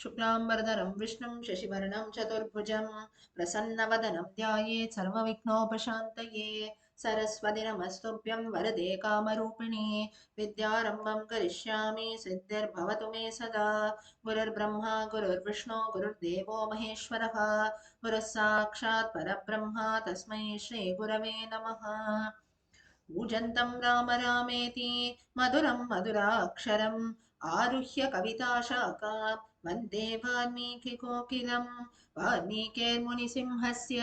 शुक्लांबरधरं विष्णुं शशिवर्णं चतुर्भुजं प्रसन्नवदनं ध्यायेत् सर्वविघ्नोपशान्तये सरस्वती नमस्तुभ्यं वरदे कामरूपिणे विद्यारम्भं करिष्यामि सिद्धिर्भवतु मे सदा गुरुर्ब्रह्मा गुरुर्विष्णु गुरुर्देवो महेश्वरः गुरुः साक्षात् परब्रह्म तस्मै श्रीगुरवे नमः कूजन्तं राम रामेति मधुरं मधुराक्षरम् आरुह्य कविताशाखा वन्दे वाल्मीकिकोकिलं वाल्मीकिर्मुनिसिंहस्य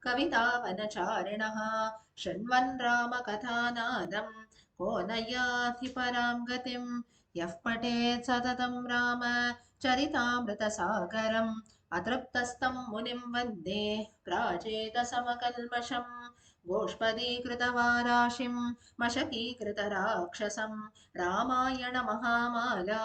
कवितावनचारिणः शृण्वन् रामकथानादं को न याति परां गतिं यः पठेत् सततं राम चरितामृतसागरम् अतृप्तस्तं मुनिं वन्दे प्राचेतसमकल्मषम् गोष्पदीकृतवाराशिं मशकीकृतराक्षसं रामायणमहामाला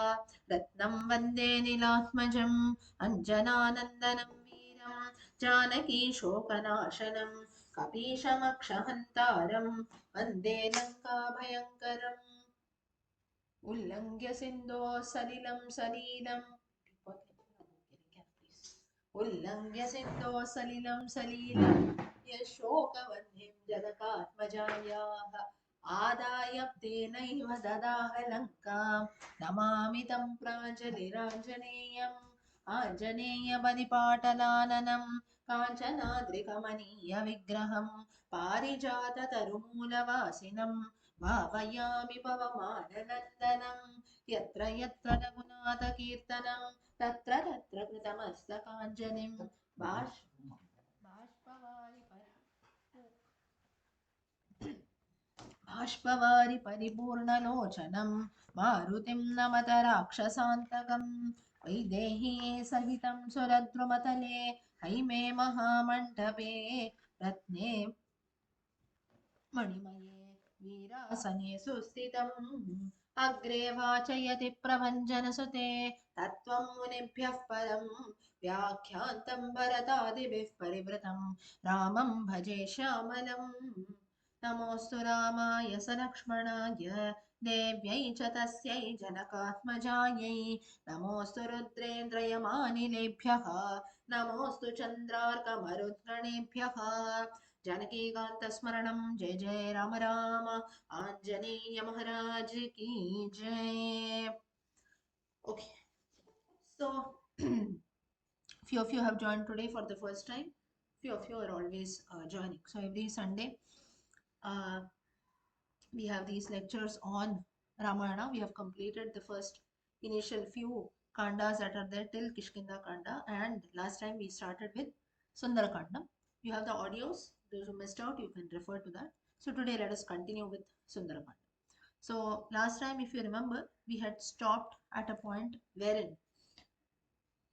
रत्नं वन्दे नीलात्मजम् अञ्जनानन्दनं वीरं जानकीशोकनाशनं कपीशमक्षहन्तारं वन्दे लङ्काभयङ्करम् उल्लङ्घ्य सिन्धोः सलिलं सलीलं उल्लङ्घ्य सिन्धोः सलिलं सलीलं यशोकवह्निं जनकात्मजायाः आदाय तेनैव ददाह लङ्कां नमामि तं प्राञ्जलिराञ्जनेयम् आञ्जनेयपदिपाटलाननं काञ्चनाद्रिकमनीयविग्रहं पारिजाततरुमूलवासिनं भावयामि पवमाननन्दनं यत्र यत्र रघुनाथकीर्तनं तत्र तत्र कृतमस्तकाञ्जलिं बाष्पवारि परिपूर्णलोचनं मारुतिं नमत राक्षसान्तकं वैदेही सहितं सुरद्रुमतले हैमे महामण्डपे रत्ने मणिमये वीरासने सुस्थितम् अग्रे वाचयति प्रभञ्जनसुते तत्त्वं मुनिभ्यः परं व्याख्यान्तं भरतादिभिः परिवृतं रामं भजे श्यामलम् नमोऽस्तु रामाय स लक्ष्मणाय देव्यै च तस्यै जनकात्मजायै नमोऽस्तु रुद्रेन्द्रयमानिलेभ्यः नमोऽस्तु चन्द्रार्कमरुद्गणेभ्यः जानकीकान्तस्मरणं जय जय राम राम आंजनेय महाराज की जय. Okay, so few of you have joined today for the first time. Few of you are always joining. So every Sunday we have these lectures on Ramayana. We have completed the first initial few kandas that are there till Kishkinda Kanda, and last time we started with Sundarakanda. You have the audios. Those who missed out, you can refer to that. So today let us continue with Sundarakanda. So last time, if you remember, we had stopped at a point wherein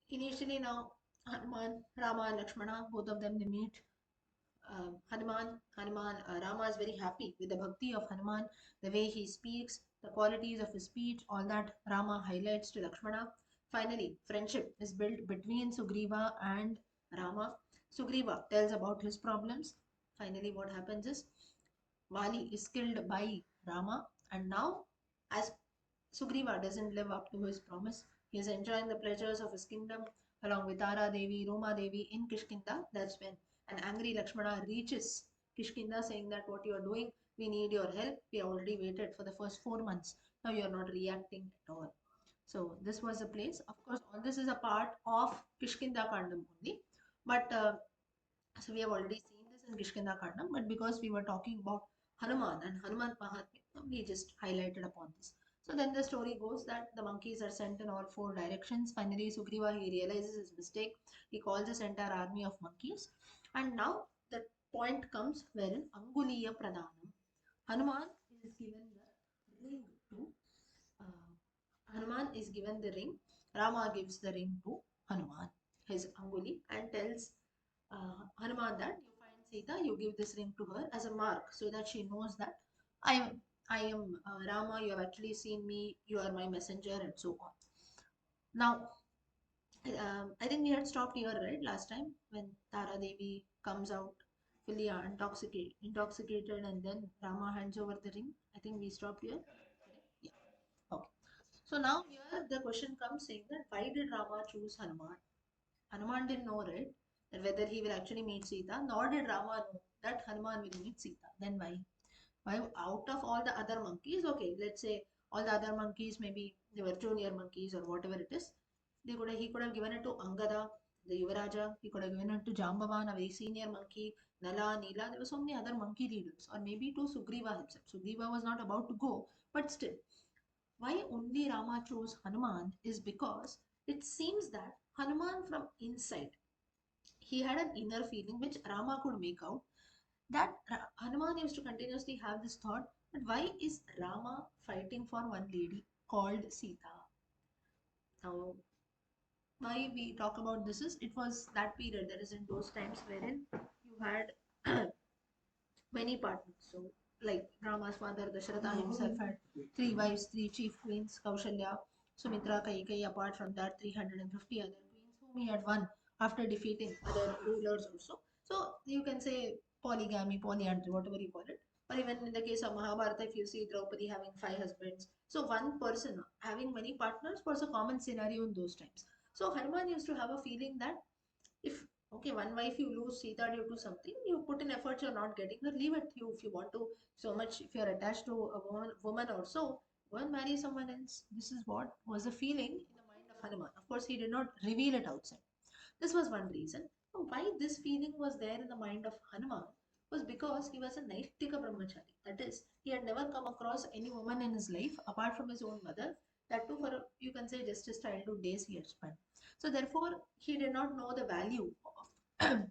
initially now Hanuman, Rama and Lakshmana, both of them they meet. Rama is very happy with the bhakti of Hanuman, the way he speaks, the qualities of his speech, all that Rama highlights to Lakshmana. Finally, friendship is built between Sugriva and Rama. Sugriva tells about his problems. Finally, what happens is Vali is killed by Rama, and now, as Sugriva doesn't live up to his promise, he is enjoying the pleasures of his kingdom along with Tara Devi, Roma Devi in Kishkinda. That's when an angry Lakshmana reaches Kishkinda saying that what you are doing, we need your help. We already waited for the first 4 months. Now you are not reacting at all. So this was the place. Of course, all this is a part of Kishkinda Kandam only. But so we have already seen this in Kishkinda Kandam. But because we were talking about Hanuman and Hanuman Mahatmya, we just highlighted upon this. So then the story goes that the monkeys are sent in all four directions. Finally, Sugriva, he realizes his mistake. He calls his entire army of monkeys. And now the point comes wherein Anguliya Pradhanam. Hanuman is given the ring to Hanuman is given the ring. Rama gives the ring to Hanuman, his Anguli, and tells Hanuman that you find Sita, you give this ring to her as a mark so that she knows that I am Rama, you have actually seen me, you are my messenger, and so on. Now, I think we had stopped here, right? Last time when Tara Devi comes out fully intoxicated, and then Rama hands over the ring. I think we stopped here. Yeah. Okay. So now here the question comes saying that why did Rama choose Hanuman? Hanuman didn't know, right, that whether he will actually meet Sita, nor did Rama know that Hanuman will meet Sita. Then why? Why out of all the other monkeys, okay, let's say all the other monkeys, maybe they were junior monkeys or whatever it is, he could have given it to Angada, the Yuvaraja, he could have given it to Jambavan, a very senior monkey, Nala, Neela, there were so many other monkey leaders, or maybe to Sugriva himself. Sugriva was not about to go, but still, why only Rama chose Hanuman is because it seems that Hanuman from inside, he had an inner feeling which Rama could make out, that Hanuman used to continuously have this thought that why is Rama fighting for one lady called Sita? Now, why we talk about this is it was that period, that is in those times wherein you had many partners. So, like Rama's father Dasharatha himself had three wives, three chief queens, Kaushalya, Sumitra, Kaikeyi, apart from that, 350 other queens whom he had won after defeating other rulers also. So, you can say polygamy, polyandry, whatever you call it. Or even in the case of Mahabharata, if you see Draupadi having five husbands, so one person having many partners was a common scenario in those times. So Hanuman used to have a feeling that if okay one wife you lose Sita due to something, you put in effort, you're not getting her, leave it. You if you want to so much, if you're attached to a woman also, go and marry someone else. This is what was the feeling in the mind of Hanuman. Of course he did not reveal it outside. This was one reason. Now, why this feeling was there in the mind of Hanuman was because he was a Naitika Brahmachari. That is, he had never come across any woman in his life apart from his own mother. That too, for you can say just his childhood days he had spent. So therefore, he did not know the value of,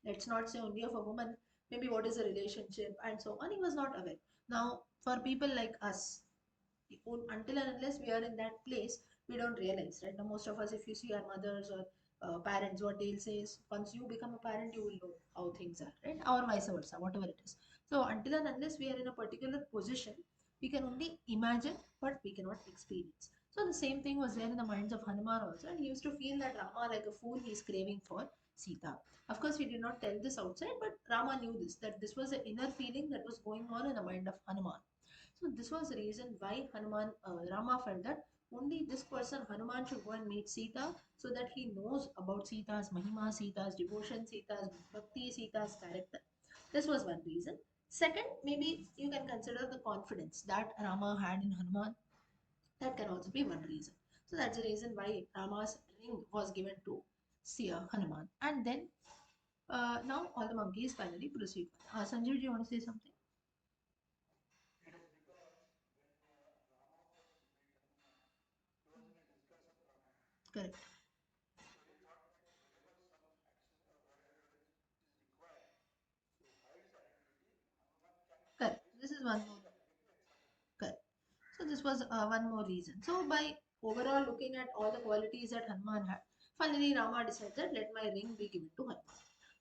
let's not say only of a woman, maybe what is a relationship and so on. He was not aware. Now, for people like us, until and unless we are in that place, we don't realize, right? Now, most of us, if you see our mothers or parents, what they'll say is, once you become a parent, you will know how things are, right? Or vice versa, whatever it is. So, until and unless we are in a particular position, we can only imagine, but we cannot experience. So, the same thing was there in the minds of Hanuman also, and he used to feel that Rama, like a fool, he is craving for Sita. Of course, he did not tell this outside, but Rama knew this, that this was an inner feeling that was going on in the mind of Hanuman. So this was the reason why Rama felt that only this person Hanuman should go and meet Sita so that he knows about Sita's Mahima, Sita's devotion, Sita's bhakti, Sita's character. This was one reason. Second, maybe you can consider the confidence that Rama had in Hanuman. That can also be one reason. So that's the reason why Rama's ring was given to Sia Hanuman. And then now all the monkeys finally proceed. Sanjeev, do you want to say something? Correct. Correct. This is one more. Correct. So this was one more reason. So by overall looking at all the qualities that Hanuman had, finally Rama decided that let my ring be given to Hanuman.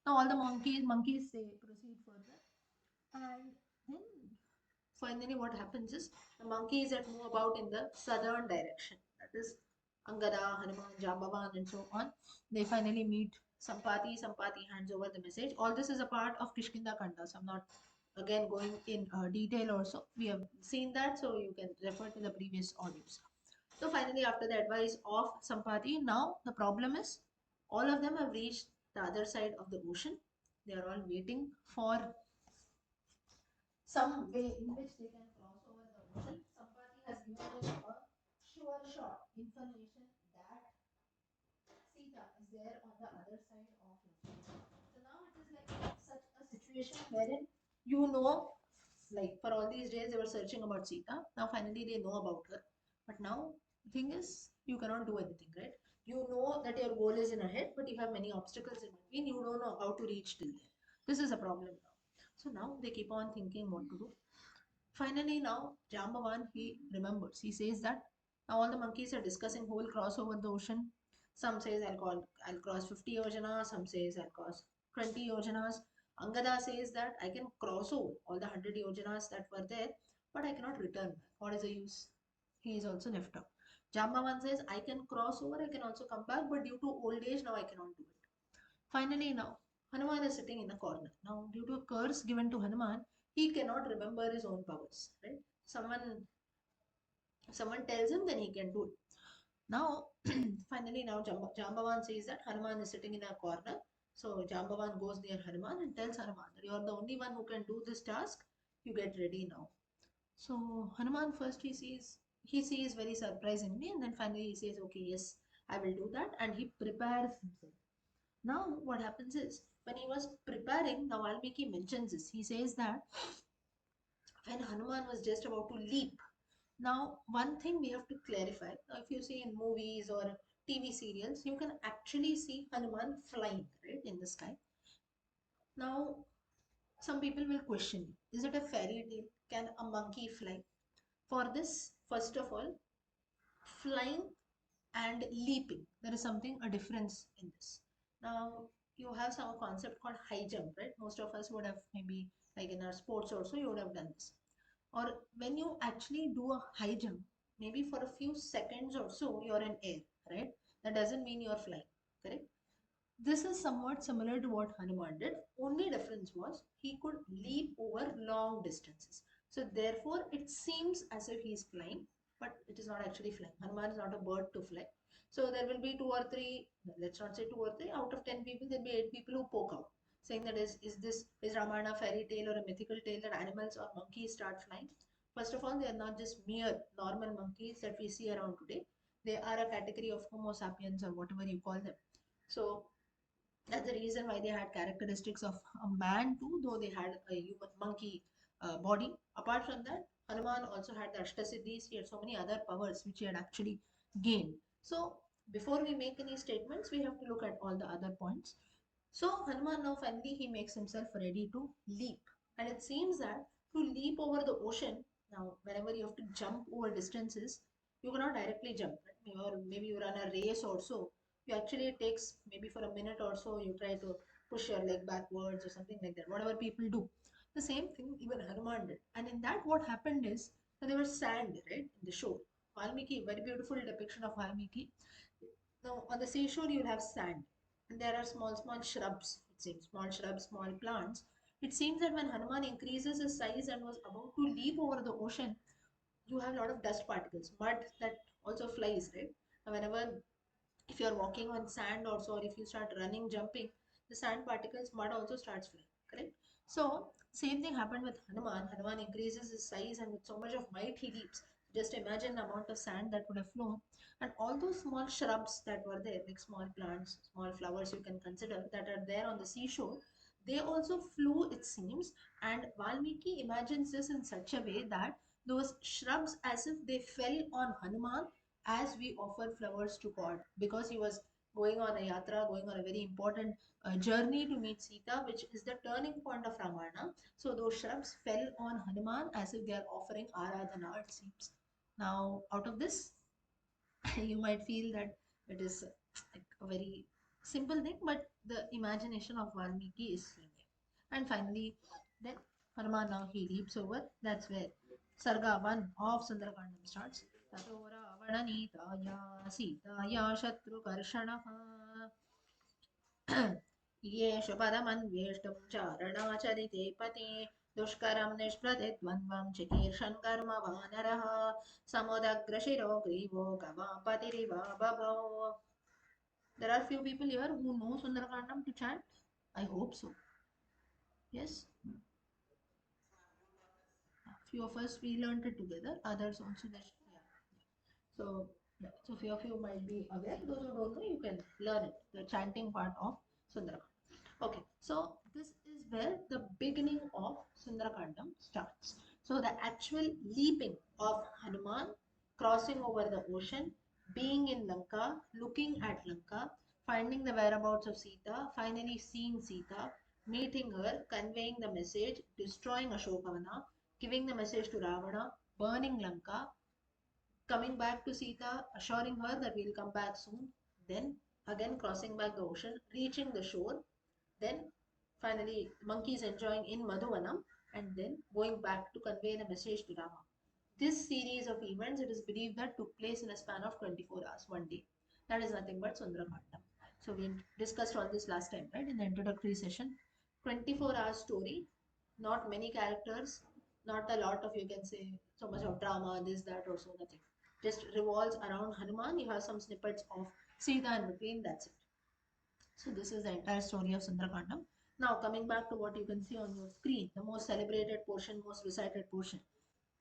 Now all the monkeys say proceed further, and then finally what happens is the monkeys that move about in the southern direction, that is Angada, Hanuman, Jambavan, and so on. They finally meet Sampati. Sampati hands over the message. All this is a part of Kishkinda Kanda. So I'm not again going in detail also. We have seen that, so you can refer to the previous audios. So finally, after the advice of Sampati, now the problem is all of them have reached the other side of the ocean. They are all waiting for some way in which they can cross over the ocean. Sampati has given them a sure shot information that Sita is there on the other side of ocean. So now it is like such a situation wherein you know, like for all these days they were searching about Sita. Now finally they know about her. But now the thing is you cannot do anything, right? You know that your goal is in ahead, but you have many obstacles in between. You don't know how to reach till there. This is a problem now. So now they keep on thinking what to do. Finally, now Jambavan he remembers. He says that now all the monkeys are discussing who will cross over the ocean. Some says I'll cross 50 yojanas. Some says I'll cross 20 yojanas. Angada says that I can cross over all the 100 yojanas that were there, but I cannot return back. What is the use? He is also left out. Jambavan says I can cross over, I can also come back, but due to old age now I cannot do it. Finally, now Hanuman is sitting in a corner. Now, due to a curse given to Hanuman, he cannot remember his own powers. Right? Someone If someone tells him, then he can do it. Now, finally, now Jambavan says that Hanuman is sitting in a corner. So Jambavan goes near Hanuman and tells Hanuman that you are the only one who can do this task. You get ready now. So Hanuman first he sees very surprisingly, and then finally he says, okay, yes, I will do that, and he prepares himself. Now what happens is when he was preparing, now Valmiki mentions this. He says that when Hanuman was just about to leap. Now, one thing we have to clarify, now if you see in movies or TV serials, you can actually see Hanuman flying, right, in the sky. Now, some people will question you, is it a fairy tale? Can a monkey fly? For this, first of all, flying and leaping, there is something, a difference in this. Now, you have some concept called high jump, right? Most of us would have maybe, like in our sports also, you would have done this. Or when you actually do a high jump, maybe for a few seconds or so, you're in air, right? That doesn't mean you're flying, correct? This is somewhat similar to what Hanuman did. Only difference was he could leap over long distances. So therefore, it seems as if he's flying, but it is not actually flying. Hanuman is not a bird to fly. So there will be two or three, let's not say two or three, out of 10 people, there'll be 8 people who poke out, saying that is Ramayana a fairy tale or a mythical tale that animals or monkeys start flying? First of all, they are not just mere normal monkeys that we see around today. They are a category of Homo sapiens or whatever you call them. So that's the reason why they had characteristics of a man too, though they had a human monkey body. Apart from that, Hanuman also had the Ashtasiddhis. He had so many other powers which he had actually gained. So before we make any statements, we have to look at all the other points. So Hanuman now finally he makes himself ready to leap. And it seems that to leap over the ocean, now whenever you have to jump over distances, you cannot directly jump, right? Or maybe you run a race or so. You actually it takes maybe for a minute or so you try to push your leg backwards or something like that. Whatever people do. The same thing even Hanuman did. And in that what happened is that there was sand, right, in the shore. Valmiki, very beautiful depiction of Valmiki. Now, on the seashore, you'll have sand, and there are small, small shrubs. It seems small shrubs, small plants. It seems that when Hanuman increases his size and was about to leap over the ocean, you have a lot of dust particles, mud that also flies, right? Now, whenever if you're walking on sand also, or if you start running, jumping, the sand particles, mud also starts flying, correct? So, same thing happened with Hanuman. Hanuman increases his size and with so much of might he leaps. Just imagine the amount of sand that would have flown. And all those small shrubs that were there, like small plants, small flowers you can consider that are there on the seashore, they also flew, it seems. And Valmiki imagines this in such a way that those shrubs, as if they fell on Hanuman as we offer flowers to God, because he was going on a yatra, going on a very important journey to meet Sita, which is the turning point of Ramayana. So those shrubs fell on Hanuman as if they are offering Aradhana, it seems. Now, out of this, you might feel that it is like a very simple thing, but the imagination of Valmiki is seen here. And finally, then Hanuman now he leaps over. That's where Sarga 1 of Sundarakandam starts. ततो रावणनीताय सीताय शत्रुकर्षणः येष पदमन्वेष्टुं चारणाचरिते पते दुष्करं निष्प्रतिद्वन्द्वं चिकीर्षन् कर्म वानरः समुदग्रशिरो ग्रीवो गवापतिरिव बभौ. There are few people here who know Sundarakandam to chant. I hope so. Yes, few of us we learned it together. Others also. Yeah. So, yeah, so few of you might be aware. Those who don't know, you can learn it. The chanting part of Sundarakandam. Okay, so this is where the beginning of Sundarakandam starts. So the actual leaping of Hanuman, crossing over the ocean, being in Lanka, looking at Lanka, finding the whereabouts of Sita, finally seeing Sita, meeting her, conveying the message, destroying Ashokavana, giving the message to Ravana, burning Lanka, coming back to Sita, assuring her that we'll come back soon, then again crossing back the ocean, reaching the shore, then finally monkeys enjoying in Madhuvanam, and then going back to convey the message to Rama. This series of events, it is believed that took place in a span of 24 hours, one day. That is nothing but Sundarakandam. So we discussed all this last time, right, in the introductory session. 24-hour story, not many characters, not a lot of, you can say, so much of drama, this, that, or so, nothing. just revolves around Hanuman. You have some snippets of Sita in between. That's it. So this is the entire story of Sundarakandam. Now coming back to what you can see on your screen, the most celebrated portion, most recited portion.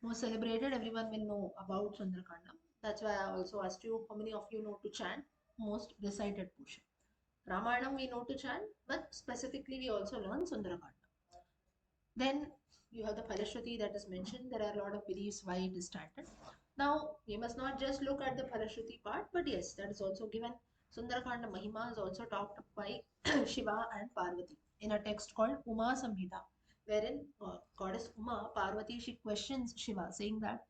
Most celebrated, everyone will know about Sundarakandam. That's why I also asked you how many of you know to chant most recited portion. Ramayana we know to chant, but specifically we also learn Sundarakandam. Then you have the Phalashruti that is mentioned. There are a lot of beliefs why it is chanted. Now, we must not just look at the Phalashruti part, but yes, that is also given. Sundarakanda Mahima is also talked by Shiva and Parvati in a text called Uma Samhita, wherein goddess Uma, Parvati, she questions Shiva, saying that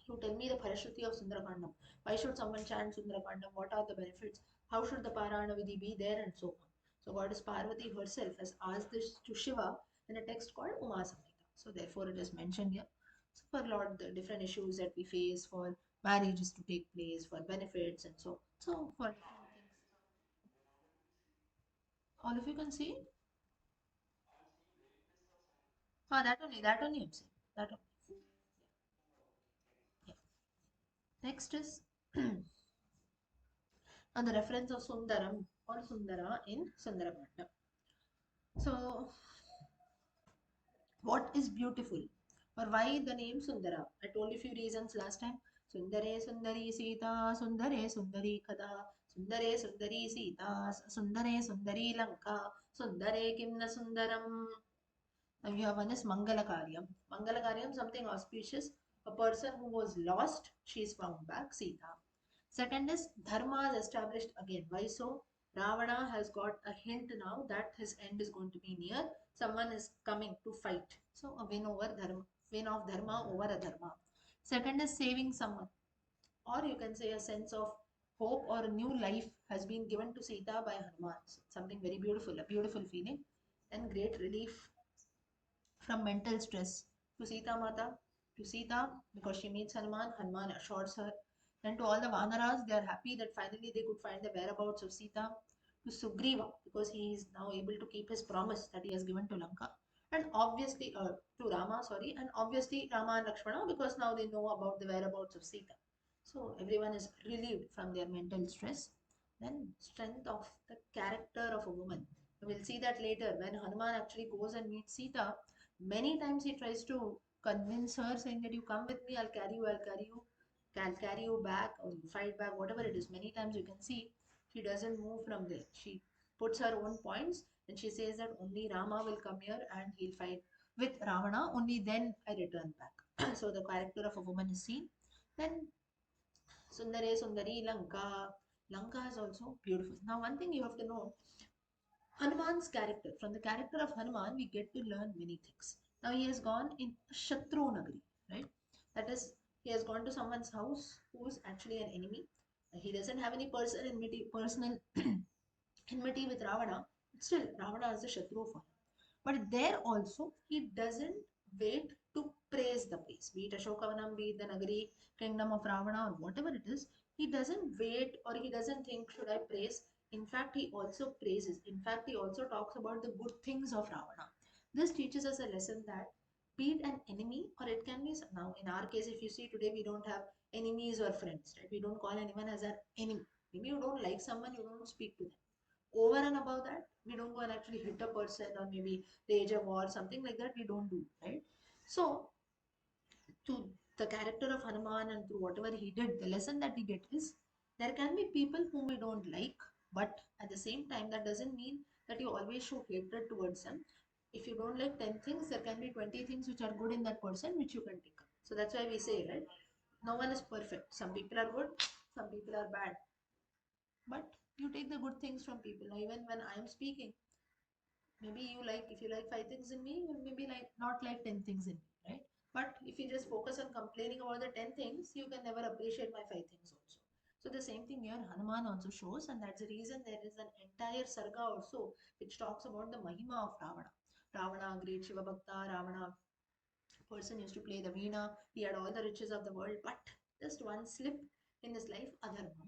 you tell me the Phalashruti of Sundarakandam. Why should someone chant Sundarakandam? What are the benefits? How should the Parayana Vidhi be there? And so on. So Goddess Parvati herself has asked this to Shiva in a text called Uma Samhita. So therefore it is mentioned here. So for a lot of the different issues that we face, for marriages to take place, for benefits and so. So for different things. All of you can see? Ah, that only I'm saying. That only. Yeah. Next is on the reference of Sundaram or Sundara in Sundaramanda. So, what is beautiful or why the name Sundara? I told you a few reasons last time. Sundare Sundari Sita, Sundare Sundari Kada, Sundare Sundari Sita, Sundare Sundari Lanka, Sundare Kimna Sundaram. Now you have one is Mangalakaryam. Mangalakaryam, something auspicious. A person who was lost, she is found back, Sita. Second is Dharma is established again. Why so? Ravana has got a hint now that his end is going to be near. Someone is coming to fight. So a win over Dharma, win of Dharma over Adharma. Second is saving someone, or you can say a sense of hope or a new life has been given to Sita by Hanuman. So something very beautiful, a beautiful feeling, and great relief from mental stress to Sita Mata, to Sita because she meets Hanuman. Hanuman assures her. Then to all the Vanaras, they are happy that finally they could find the whereabouts of Sita. To Sugriva because he is now able to keep his promise that he has given to Lanka. And obviously, to Rama, sorry, and obviously Rama and Lakshmana because now they know about the whereabouts of Sita. So everyone is relieved from their mental stress. Then strength of the character of a woman. We'll see that later when Hanuman actually goes and meets Sita. Many times he tries to convince her, saying that you come with me, I'll carry you back, or you fight back, whatever it is. Many times you can see she doesn't move from there. She puts her own points and she says that only Rama will come here and he'll fight with Ravana, only then I return back. So the character of a woman is seen. Then Sundare Sundari Lanka. Lanka is also beautiful. Now, one thing you have to know Hanuman's character. From the character of Hanuman, we get to learn many things. Now, he has gone in Shatru Nagari, right? That is, he has gone to someone's house who is actually an enemy. He doesn't have any personal enmity with Ravana. But still, Ravana is the Shatru for him. But there also, he doesn't wait to praise the place, be it Ashokavanam, be it the Nagari, kingdom of Ravana, or whatever it is. He doesn't wait or he doesn't think, should I praise? In fact, he also praises. In fact, he also talks about the good things of Ravana. This teaches us a lesson that be it an enemy or it can be now in our case if you see today we don't have enemies or friends, right? We don't call anyone as an enemy. Maybe you don't like someone, you don't speak to them. Over and above that, we don't go and actually hit a person or maybe rage a war, something like that. We don't do, right? So, to the character of Hanuman and through whatever he did, the lesson that we get is there can be people whom we don't like, but at the same time, that doesn't mean that you always show hatred towards them. If you don't like 10 things, there can be 20 things which are good in that person which you can take up. So that's why we say, right? No one is perfect. Some people are good, some people are bad, but you take the good things from people. Now, even when I am speaking, maybe you like if you like five things in me, you will maybe like not like 10 things in me, right? But if you just focus on complaining about the 10 things, you can never appreciate my five things also. So the same thing here Hanuman also shows, and that's the reason there is an entire sarga also which talks about the mahima of Ravana, great Shiva Bhakta. Ravana person used to play the veena. He had all the riches of the world, but just one slip in his life, adharma.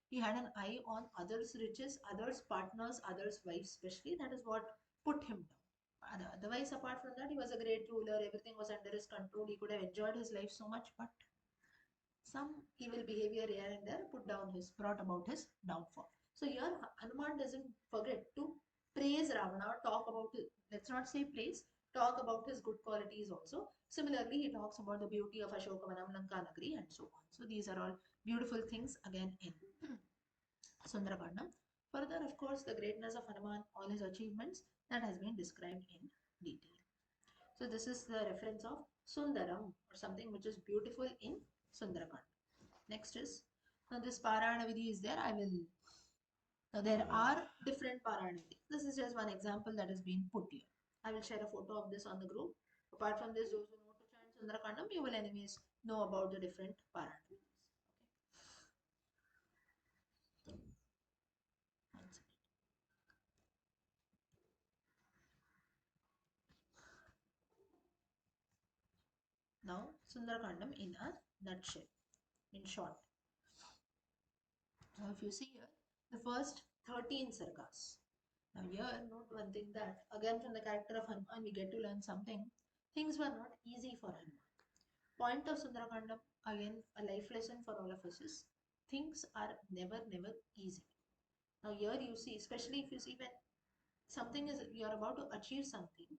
He had an eye on others' riches, others' partners, others' wives, especially. That is what put him down. Otherwise, apart from that, he was a great ruler. Everything was under his control. He could have enjoyed his life so much, but some evil behavior here and there brought about his downfall. So here Hanuman doesn't forget to praise Ravana, talk about it. Let's not say praise, talk about his good qualities also. Similarly, he talks about the beauty of Ashokavanam, Lanka Nagari, and so on. So these are all beautiful things again in Sundarakandam. Further, of course, the greatness of Hanuman, all his achievements, that has been described in detail. So this is the reference of Sundaram, or something which is beautiful in Sundarakand. Next is, now this Parayana Vidhi is there. Now there are different Parayana Vidhi. This is just one example that has been put here. I will share a photo of this on the group. Apart from this, those who know to chant Sundarakandam, you will anyways know about the different Parayana Vidhis. Okay. One second. Now Sundarakandam in a nutshell, in short. Now if you see here, the first 13 sargas. Now here, note one thing, that again from the character of Hanuman we get to learn something. Things were not easy for Hanuman. Point of Sundarakandam, again a life lesson for all of us, is things are never easy. Now here you see, especially if you see when something is, you are about to achieve something,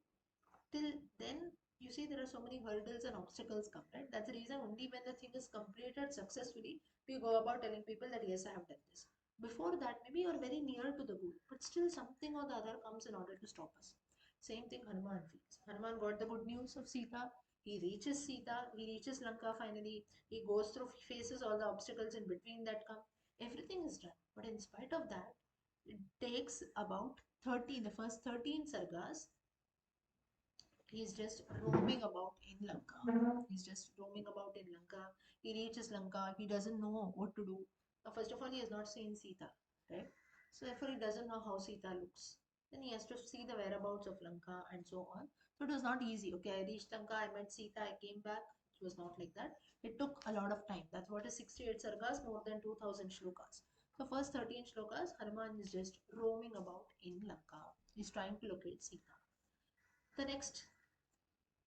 till then you see there are so many hurdles and obstacles come, right? That's the reason only when the thing is completed successfully we go about telling people that yes, I have done this. Before that, maybe you're very near to the goal, but still something or the other comes in order to stop us. Same thing Hanuman feels. Hanuman got the good news of Sita. Sita, he reaches Lanka finally. He goes through, faces all the obstacles in between that come. Everything is done, but in spite of that, it takes about 30, the first 13 sargas, he's just roaming about in Lanka. He's just roaming about in Lanka. He reaches Lanka. He doesn't know what to do. Now, first of all, he has not seen Sita, right? So therefore, he doesn't know how Sita looks. Then he has to see the whereabouts of Lanka and so on. So it was not easy. Okay, I reached Lanka. I met Sita. I came back. It was not like that. It took a lot of time. That's what is 68 sargas, more than 2000 shlokas. So first 13 shlokas, Hanuman is just roaming about in Lanka. He's trying to locate Sita. The next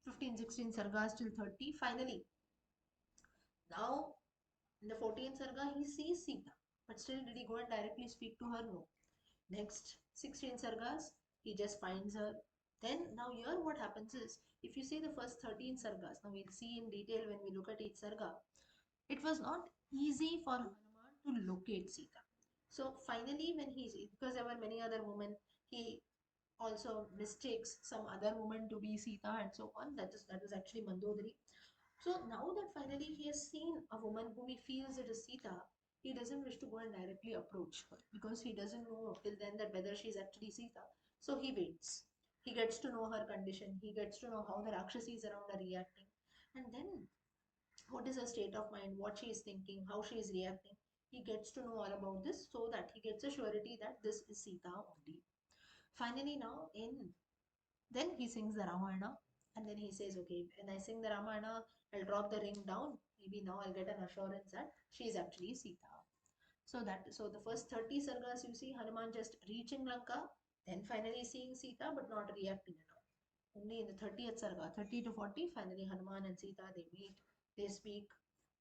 15, 16 sargas till 30. Finally, now in the 14th sarga, he sees Sita. But still, did he go and directly speak to her? No. Next 16 sargas, he just finds her. Then, now here what happens is, if you see the first 13 sargas, now we'll see in detail when we look at each sarga, it was not easy for Hanuman to locate Sita. So finally, when because there were many other women, he also mistakes some other woman to be Sita and so on. That was actually Mandodari. So now that finally he has seen a woman whom he feels it is Sita, he doesn't wish to go and directly approach her because he doesn't know till then that whether she is actually Sita. So he waits. He gets to know her condition. He gets to know how the Rakshasis around are reacting. And then what is her state of mind, what she is thinking, how she is reacting. He gets to know all about this so that he gets a surety that this is Sita only. Finally, now then he sings the Ramayana, and then he says, okay, when I sing the Ramayana, I'll drop the ring down. Maybe now I'll get an assurance that she is actually Sita. So the first 30 sargas you see Hanuman just reaching Lanka, then finally seeing Sita but not reacting at all. Only in the 30th sarga, 30 to 40, finally Hanuman and Sita they meet, they speak.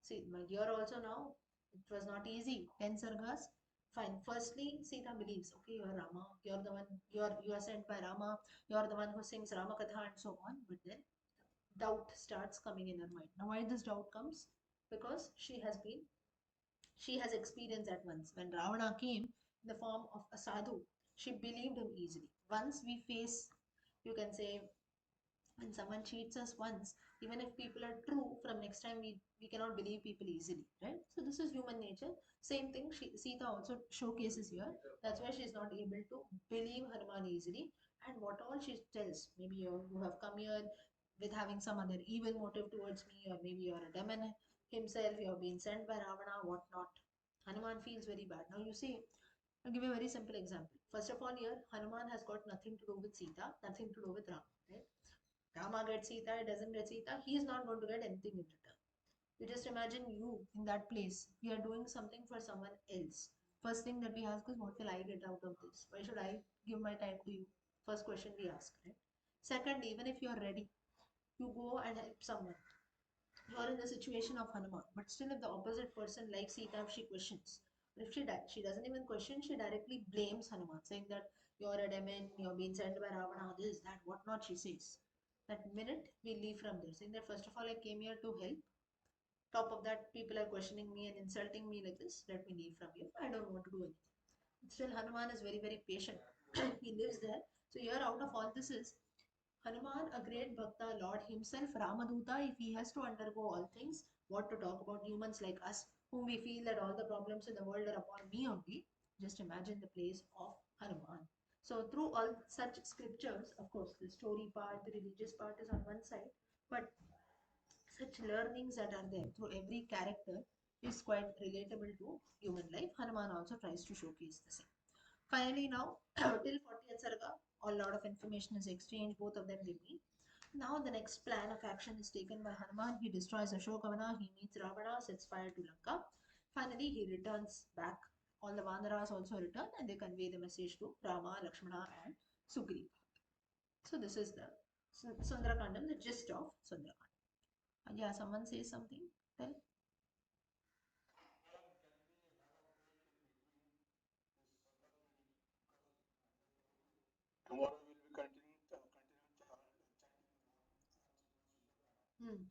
See, here also now it was not easy. 10 sargas. Fine. Firstly, Sita believes, okay, you are Rama, you're the one, you are sent by Rama, you're the one who sings Rama Katha and so on. But then doubt starts coming in her mind. Now, why this doubt comes? Because she has experienced that once. When Ravana came in the form of a sadhu, she believed him easily. Once we face, you can say, when someone cheats us once, even if people are true, from next time we cannot believe people easily, right? So this is human nature. Same thing, Sita also showcases here. That's why she is not able to believe Hanuman easily. And what all she tells, maybe you have come here with having some other evil motive towards me, or maybe you're a demon himself, you have been sent by Ravana, whatnot. Hanuman feels very bad. Now you see, I'll give you a very simple example. First of all, here Hanuman has got nothing to do with Sita, nothing to do with Rama, right? Rama gets Sita, he doesn't get Sita, he is not going to get anything in return. You just imagine you in that place. We are doing something for someone else. First thing that we ask is, what will I get out of this? Why should I give my time to you? First question we ask, right? Second, even if you are ready, you go and help someone. You're in the situation of Hanuman, but still, if the opposite person likes Sita, if she questions, but if she doesn't even question, she directly blames Hanuman, saying that you're a demon, you're being sent by Ravana, this, that, what not, she says. That minute we leave from there, saying that first of all, I came here to help. Top of that, people are questioning me and insulting me like this. Let me leave from here. I don't want to do anything. Still, Hanuman is very, very patient. He lives there. So, here out of all this is Hanuman, a great Bhakta, Lord himself, Ramaduta, if he has to undergo all things, what to talk about humans like us, whom we feel that all the problems in the world are upon me only. Just imagine the place of Hanuman. So, through all such scriptures, of course, the story part, the religious part is on one side, but such learnings that are there through every character is quite relatable to human life. Hanuman also tries to showcase the same. Finally, now till 40th Sarga, a lot of information is exchanged, both of them they meet. Now the next plan of action is taken by Hanuman. He destroys Ashokavana, he meets Ravana, sets fire to Lanka. Finally, he returns back. All the Vanaras also return and they convey the message to Rama, Lakshmana, and Sugriva. So this is the Sundarakandam, the gist of Sundarakandam. Yeah, someone says something. Tell. Hmm.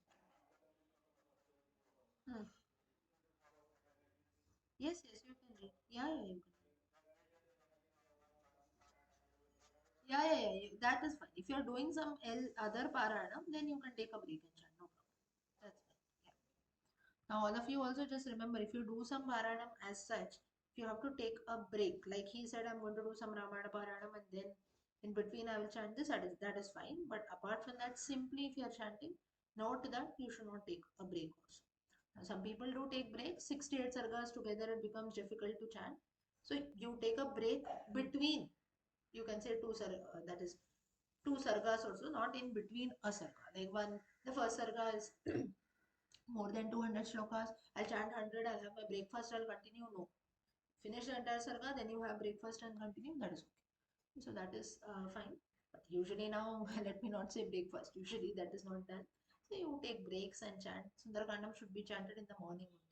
Hmm. Yes, yes, you can read. Yeah, yeah, you can. Yeah. That is fine. If you are doing some other paranam, then you can take a break and chant. No problem. That's fine. Yeah. Now, all of you also just remember if you do some paranam as such, if you have to take a break, like he said, I'm going to do some Ramayana paranam and then in between I will chant this, that is fine. But apart from that, simply if you are chanting, note that you should not take a break also. Now, some people do take breaks, 68 sargas together, it becomes difficult to chant. So you take a break between, you can say that is two sargas also, not in between a sarga. Like one, the first sarga is more than 200 shlokas. I'll chant 100, I'll have my breakfast, I'll continue. No. Finish the entire sarga, then you have breakfast and continue. That is okay. So that is fine. But usually now, let me not say breakfast. Usually that is not done. So you take breaks and chant. Sundarakandam should be chanted in the morning only.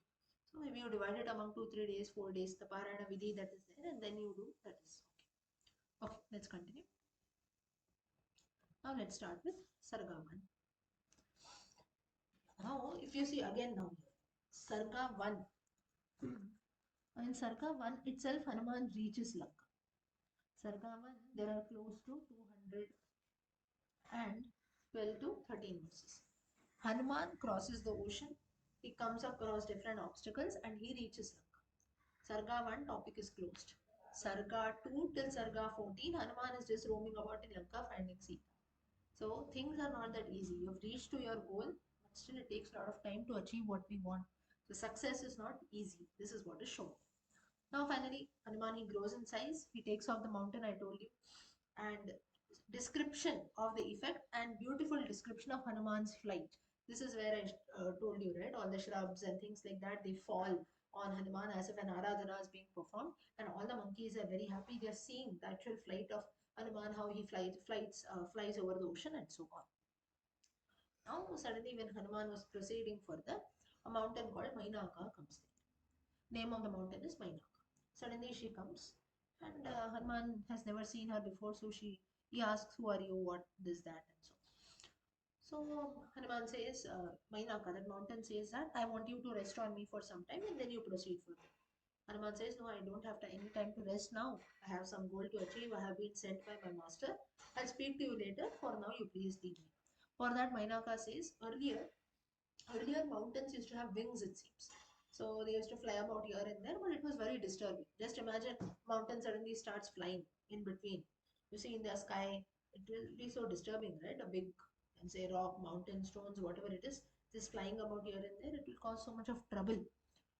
So maybe you divide it among 2, 3 days, 4 days, the Parayana Vidhi that is there, and then you do. That is okay. Okay, let's continue. Now let's start with Sarga 1. Now, if you see again now, Sarga 1. In Sarga 1 itself, Hanuman reaches Lanka. Sarga 1, there are close to 212 to 13 verses. Hanuman crosses the ocean. He comes across different obstacles and he reaches Lanka. Sarga 1 topic is closed. Sarga 2 till Sarga 14, Hanuman is just roaming about in Lanka finding Sita. So things are not that easy. You've reached to your goal, but still it takes a lot of time to achieve what we want. So success is not easy. This is what is shown. Now finally, Hanuman he grows in size. He takes off the mountain I told you, and description of the effect and beautiful description of Hanuman's flight. This is where I told you, right? All the shrubs and things like that they fall on Hanuman as if an aradhana is being performed, and all the monkeys are very happy. They are seeing the actual flight of Hanuman, how he flies over the ocean, and so on. Now, suddenly, when Hanuman was proceeding further, a mountain called Mainaka comes there. Name of the mountain is Mainaka. Suddenly, she comes, and Hanuman has never seen her before, so he asks, "Who are you? What this, that, and so." So Hanuman says, Mainaka, that mountain says that I want you to rest on me for some time, and then you proceed further. Hanuman says, no, I don't have any time to rest now. I have some goal to achieve. I have been sent by my master. I'll speak to you later. For now, you please leave me. For that, Mainaka says, earlier mountains used to have wings, it seems. So they used to fly about here and there, but it was very disturbing. Just imagine mountain suddenly starts flying in between. You see in the sky, it will be so disturbing, right? A big, and say rock, mountain, stones, whatever it is, just flying about here and there, it will cause so much of trouble.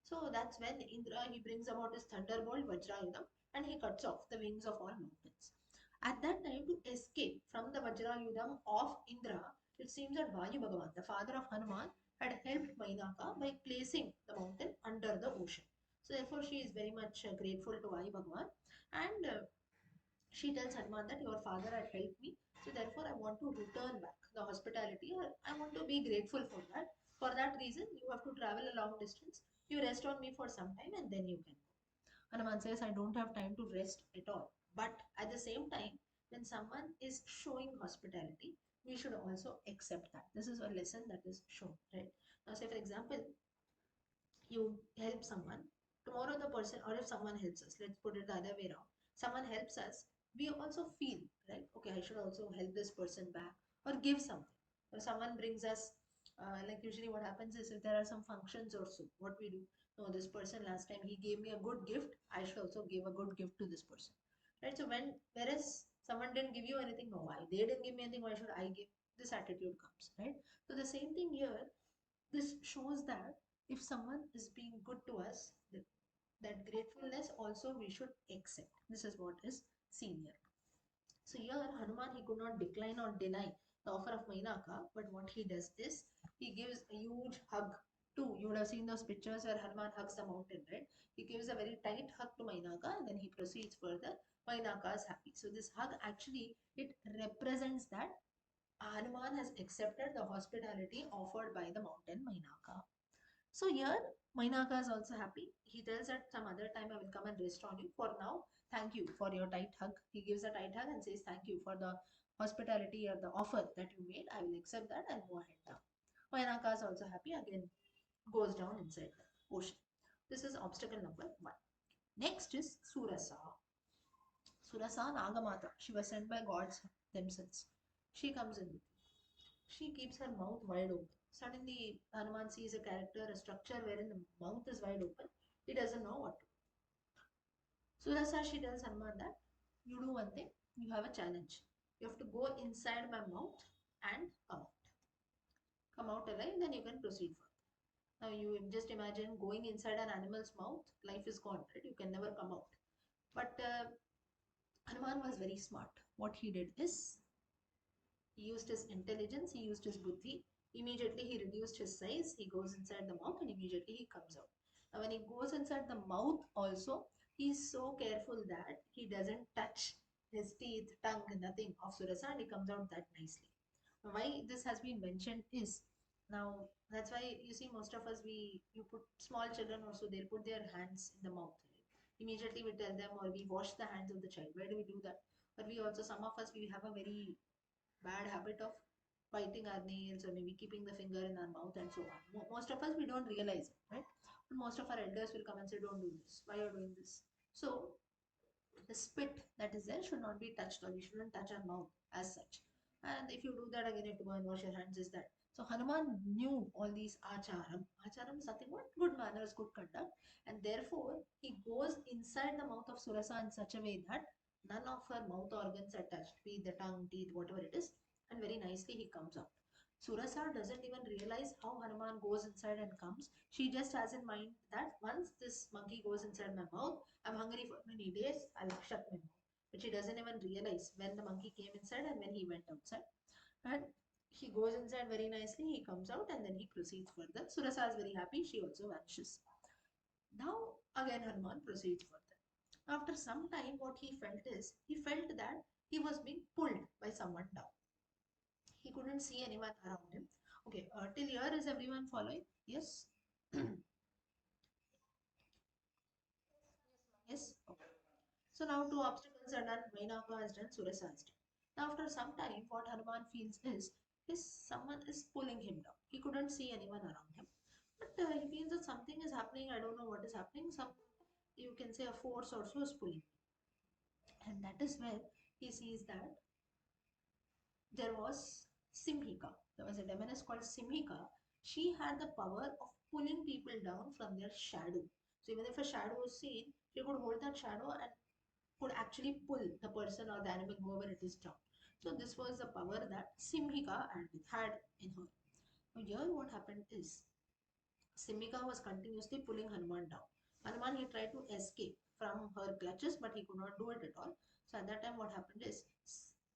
So that's when Indra he brings about his thunderbolt Vajrayudam and he cuts off the wings of all mountains. At that time, to escape from the Vajrayudam of Indra, it seems that Vayu Bhagavan, the father of Hanuman, had helped Mainaka by placing the mountain under the ocean. So therefore, she is very much grateful to Vayu Bhagavan, and she tells Hanuman that your father had helped me, so therefore I want to return back the hospitality. Or I want to be grateful for that. For that reason, you have to travel a long distance. You rest on me for some time and then you can go. Hanuman says, I don't have time to rest at all. But at the same time, when someone is showing hospitality, we should also accept that. This is a lesson that is shown, right? Now, say for example, you help someone. Tomorrow, the person, or if someone helps us, let's put it the other way around. Someone helps us, we also feel, right? Okay, I should also help this person back or give something. If someone brings us, like usually what happens is if there are some functions or so, what we do, no, this person last time he gave me a good gift, I should also give a good gift to this person, right? So whereas someone didn't give you anything, no, why they didn't give me anything, why should I give? This attitude comes, right? So the same thing here, this shows that if someone is being good to us, that gratefulness also we should accept. This is what is seen here. So here Hanuman, he could not decline or deny the offer of Mainaka, but what he does is he gives a huge hug to, you would have seen those pictures where Hanuman hugs the mountain, right? He gives a very tight hug to Mainaka and then he proceeds further. Mainaka is happy. So this hug actually, it represents that Hanuman has accepted the hospitality offered by the mountain Mainaka. So here, Mainaka is also happy. He tells that some other time I will come and rest on you. For now, thank you for your tight hug. He gives a tight hug and says thank you for the hospitality or the offer that you made. I will accept that and move ahead now. Mainaka is also happy. Again, goes down inside the ocean. This is obstacle number one. Next is Surasa. Surasa Nagamata. She was sent by gods themselves. She comes in. She keeps her mouth wide open. Suddenly, Hanuman sees a character, a structure wherein the mouth is wide open. He doesn't know what to do. Surasa, she tells Hanuman that you do one thing, you have a challenge. You have to go inside my mouth and come out. Come out alive, then you can proceed further. Now, you just imagine going inside an animal's mouth, life is gone, right? You can never come out. But Hanuman was very smart. What he did is he used his intelligence, he used his buddhi. Immediately he reduced his size, he goes inside the mouth and immediately he comes out. Now when he goes inside the mouth also, he is so careful that he doesn't touch his teeth, tongue, nothing of Surasa and he comes out that nicely. Why this has been mentioned is, now that's why you see most of us, you put small children also, they'll put their hands in the mouth. Immediately we tell them or we wash the hands of the child. Why do we do that? But we also, some of us, we have a very bad habit of biting our nails or maybe keeping the finger in our mouth and so on. Most of us, we don't realize it, right? But most of our elders will come and say, don't do this. Why are you doing this? So the spit that is there should not be touched or we shouldn't touch our mouth as such. And if you do that again, you have to go and wash your hands, is that. So Hanuman knew all these acharam. Acharam is nothing but good manners, good conduct. And therefore, he goes inside the mouth of Surasa in such a way that none of her mouth organs are touched, be it the tongue, teeth, whatever it is. And very nicely he comes out. Surasa doesn't even realize how Hanuman goes inside and comes. She just has in mind that once this monkey goes inside my mouth, I'm hungry for many days, I'll shut my mouth. But she doesn't even realize when the monkey came inside and when he went outside. And he goes inside very nicely, he comes out and then he proceeds further. Surasa is very happy, she also vanishes. Now again Hanuman proceeds further. After some time, what he felt is, he felt that he was being pulled by someone down. He couldn't see anyone around him. Okay, till here is everyone following? Yes? Yes? Okay. So now two obstacles are done. Mainaka has done, Surasa has done. Now after some time, what Hanuman feels is someone is pulling him down. He couldn't see anyone around him. But he feels that something is happening. I don't know what is happening. Some, you can say, a force also is pulling. And that is where he sees that there was Simhika. There was a demoness called Simhika. She had the power of pulling people down from their shadow. So even if a shadow was seen, she could hold that shadow and could actually pull the person or the animal, whoever it is, down. So this was the power that Simhika had in her. Now here what happened is Simhika was continuously pulling Hanuman down. Hanuman, he tried to escape from her clutches, but he could not do it at all. So at that time, what happened is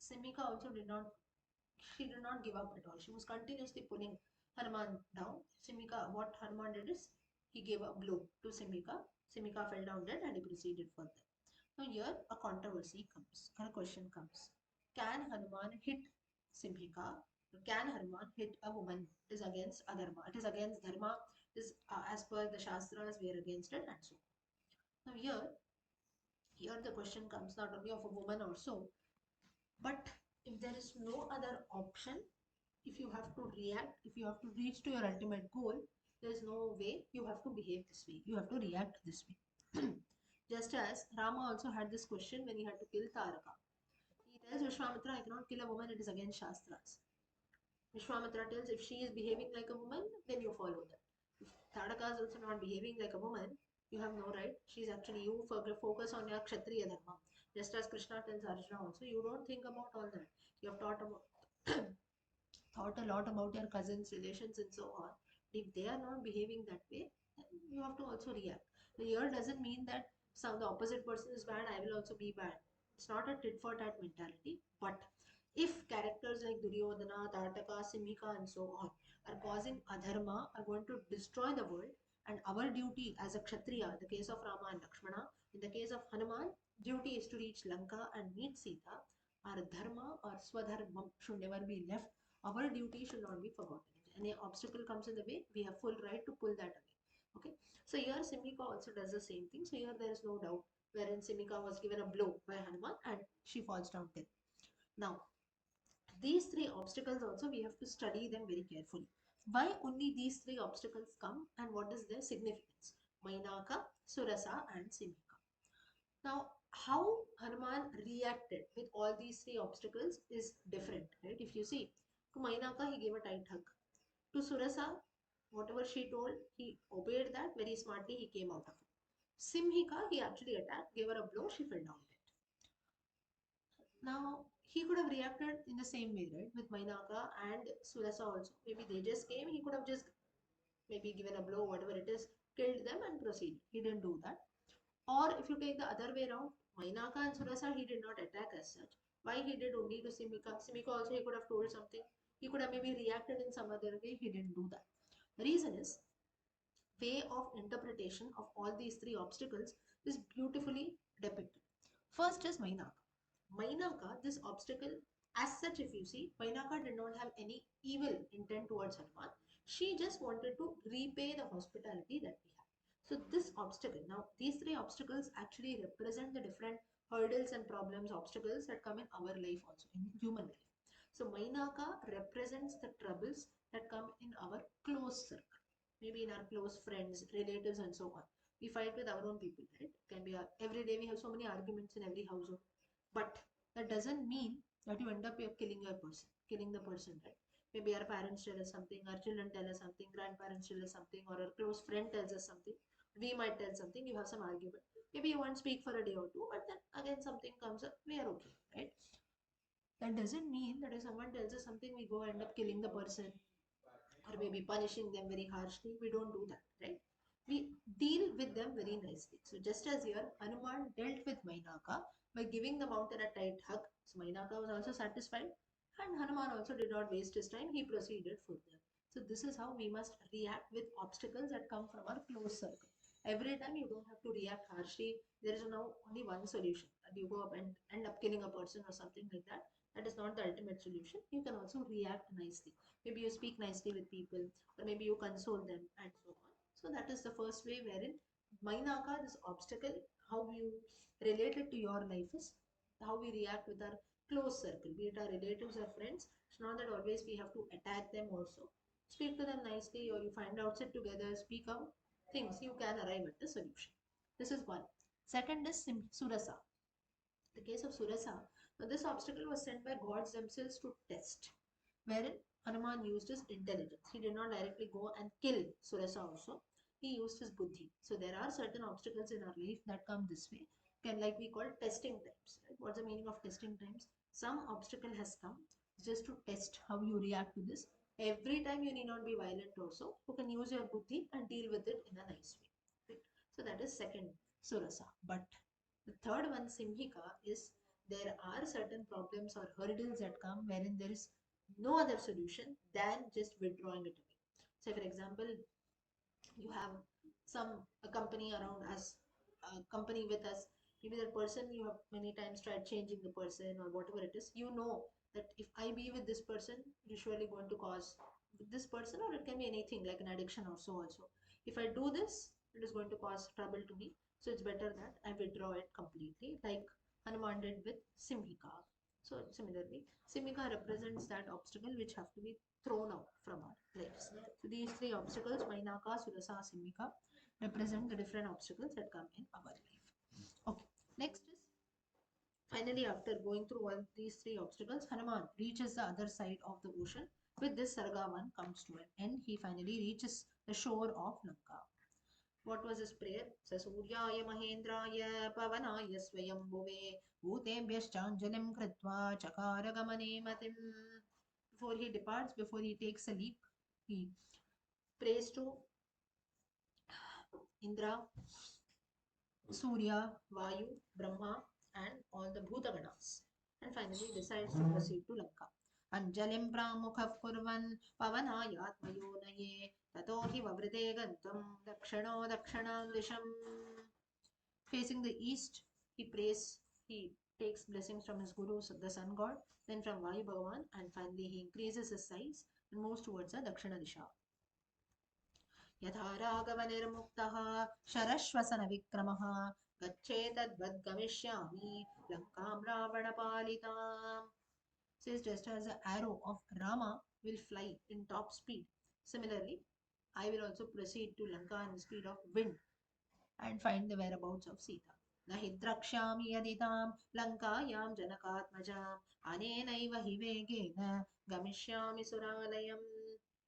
Simhika also did not, she did not give up at all. She was continuously pulling Hanuman down. Simhika, what Hanuman did is he gave a blow to Simhika. Simhika fell down dead and he proceeded further. Now here a controversy comes, or a question comes. Can Hanuman hit Simhika Can Hanuman hit a woman? It is against adharma. It is against dharma. It is as per the Shastras, we are against it, and so on. Now here the question comes not only of a woman also, but if there is no other option, if you have to react, if you have to reach to your ultimate goal, there is no way you have to behave this way. You have to react this way. Just as Rama also had this question when he had to kill Taraka. He tells Vishwamitra, I cannot kill a woman, it is against Shastras. Vishwamitra tells, if she is behaving like a woman, then you follow that. If Tadaka is also not behaving like a woman, you have no right. She's actually, you focus on your Kshatriya Dharma. Just as Krishna tells Arjuna also, you don't think about all that. You have thought a lot about your cousins, relations, and so on. If they are not behaving that way, then you have to also react. The here doesn't mean that some the opposite person is bad, I will also be bad. It's not a tit for tat mentality. But if characters like Duryodhana, Tataka, Simhika, and so on are causing adharma, are going to destroy the world, and our duty as a Kshatriya, the case of Rama and Lakshmana, in the case of Hanuman, duty is to reach Lanka and meet Sita. Our dharma or swadharma should never be left. Our duty should not be forgotten. If any obstacle comes in the way, we have full right to pull that away. Okay. So here Simhika also does the same thing. So here there is no doubt wherein Simhika was given a blow by Hanuman and she falls down dead. Now, these three obstacles also we have to study them very carefully. Why only these three obstacles come and what is their significance? Mainaka, Surasa and Simhika. Now, how Hanuman reacted with all these three obstacles is different, right? If you see, to Mainaka, he gave a tight hug. To Surasa, whatever she told, he obeyed that very smartly, he came out of it. Simhika, he actually attacked, gave her a blow, she fell down dead. Now, he could have reacted in the same way, right? With Mainaka and Surasa also. Maybe they just came, he could have just maybe given a blow, whatever it is, killed them and proceeded. He didn't do that. Or if you take the other way around, Mainaka and Surasa, he did not attack as such. Why he did only to Simika? Simika also he could have told something. He could have maybe reacted in some other way. He didn't do that. The reason is way of interpretation of all these three obstacles is beautifully depicted. First is Mainaka. Mainaka, this obstacle, as such, if you see, Mainaka did not have any evil intent towards Hanuman. She just wanted to repay the hospitality that we have. So, this obstacle, now, these three obstacles actually represent the different hurdles and problems, obstacles that come in our life also, in human life. So, Mainaka represents the troubles that come in our close circle, maybe in our close friends, relatives, and so on. We fight with our own people, right? Can be every day we have so many arguments in every household, but that doesn't mean that you end up killing the person, right? Maybe our parents tell us something, our children tell us something, grandparents tell us something, or our close friend tells us something. We might tell something, you have some argument. Maybe you won't speak for a day or two, but then again something comes up, we are okay, right? That doesn't mean that if someone tells us something, we go end up killing the person or maybe punishing them very harshly. We don't do that, right? We deal with them very nicely. So just as here, Hanuman dealt with Mainaka by giving the mountain a tight hug. So Mainaka was also satisfied and Hanuman also did not waste his time. He proceeded further. So this is how we must react with obstacles that come from our close circle. Every time you don't have to react harshly. There is now only one solution. And you go up and end up killing a person or something like that. That is not the ultimate solution. You can also react nicely. Maybe you speak nicely with people, or maybe you console them, and so on. So that is the first way wherein Mainaka, this obstacle, how you relate it to your life is how we react with our close circle, be it our relatives or friends. It's not that always we have to attack them also. Speak to them nicely, or you find out, sit together, speak out things, you can arrive at the solution. This is one. Second is Surasa. The case of Surasa, now this obstacle was sent by gods themselves to test, wherein Hanuman used his intelligence. He did not directly go and kill Surasa also. He used his buddhi. So there are certain obstacles in our life that come this way. Can like we call testing times. Right? What's the meaning of testing times? Some obstacle has come just to test how you react to this. Every time you need not be violent also. You can use your buddhi and deal with it in a nice way. Right? So that is second Surasa. But the third one, Simhika, is there are certain problems or hurdles that come wherein there is no other solution than just withdrawing it away. Say, for example, you have some a company around us, a company with us. Maybe that person you have many times tried changing the person or whatever it is. You know that if I be with this person, it is surely going to cause with this person, or it can be anything like an addiction or so also. If I do this, it is going to cause trouble to me. So it's better that I withdraw it completely, like Hanuman did with Simhika. So similarly, Simhika represents that obstacle which have to be thrown out from our lives. So these three obstacles, Mainaka, Surasa, Simhika, represent the different obstacles that come in our life. Okay, next is finally, after going through all these three obstacles, Hanuman reaches the other side of the ocean. With this, Sargavan comes to an end. He finally reaches the shore of Lanka. What was his prayer? Sasuryaya Mahendraya Pavanaya Swayambhuve Bhutebhyashchanjalim Kritva Chakara Gamane Matim. Before he departs, before he takes a leap, he prays to Indra, Surya, Vayu, Brahma, and all the Bhutaganas, and finally decides to proceed to Lanka. Anjalim Pramukhav Kurvan Pavanayatmayonaye Tato hi Vavrite Gantam Dakshano Dakshanam Disham. Facing the east, he prays, he takes blessings from his guru, the sun god, then from Vayu Bhagavan, and finally he increases his size and moves towards the Dakshana Disha. यथा राघवनिर्मुक्तः शरश्वसनविक्रमः गच्छेतद्वद्गमिष्यामि लङ्कां रावणपालिताम्. Says just as the arrow of Rama will fly in top speed, similarly, I will also proceed to Lanka in the speed of wind and find the whereabouts of Sita. Nahi drakshami yaditam lankayam janakatmajam anenaiva hi vegena gamishyami suralayam.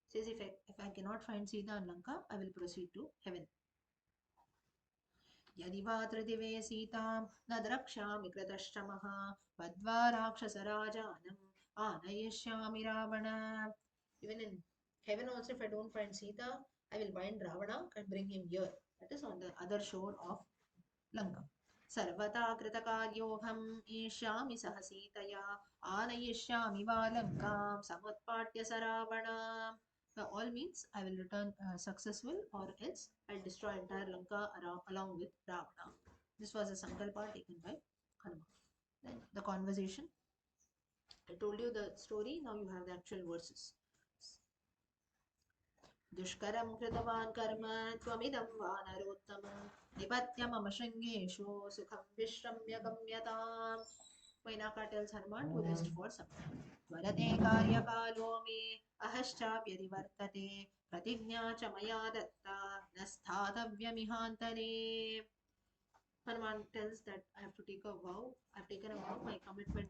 Says if I cannot find Sita in Lanka, I will proceed to heaven. यदि वा त्रिदिवे सीतां न द्रक्ष्यामि कृतश्रमः वद्वा राक्षसराजानम् आनयिष्यामि Ravan. Even in heaven also, if I don't find Sita, I will bind Ravana and bring him here. That is on the other shore of Lanka. सर्वथा कृतकार्योऽहम् ईष्यामि सह सीतया आनयिष्यामि वा लङ्कां समुत्पाट्य स रावणा. All means I will return successful, or else I'll destroy entire Lanka along with Ravana. This was a sankalpa taken by Hanuman. Then the conversation. I told you the story, now you have the actual verses. दुष्करं कृतवान् कर्म त्वमिदं वानरोत्तम निपत्य मम शृङ्गेषु सुखं विश्रम्य गम्यताम्. Mainaka tells Hanuman to rest for some time. त्वरते कार्यकालो मे अहश्चाप्यतिवर्तते प्रतिज्ञा च मया दत्ता न स्थातव्यमिहान्तरे. Hanuman tells that I have to take a vow. I've taken a vow. My commitment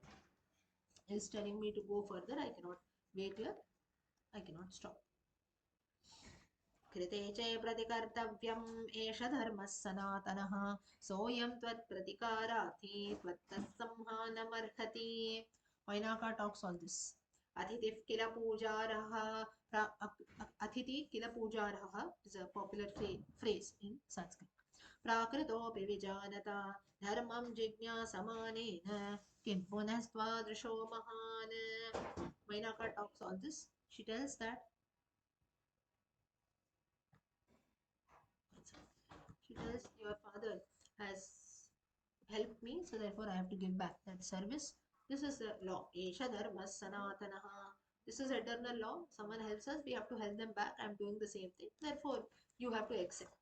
is telling me to go further. I cannot wait here. I cannot stop. कृते च प्रतिकर्तव्यम् एष धर्मः सनातनः सोऽयं त्वत्प्रतिकारार्थी त्वत्तत्संहानमर्हति. Mainaka talks all this. Athitif kila pujarah. Athithi kila pujarah is a popular phrase in Sanskrit. Prakritopi vijanata dharmam jignasamanena kim punastvadrisho mahan. Mainaka talks all this. She tells that she tells your father has helped me, so therefore I have to give back that service. This is the law. Esha dharma sanatanaha. This is eternal law. Someone helps us, we have to help them back. I am doing the same thing. Therefore, you have to accept.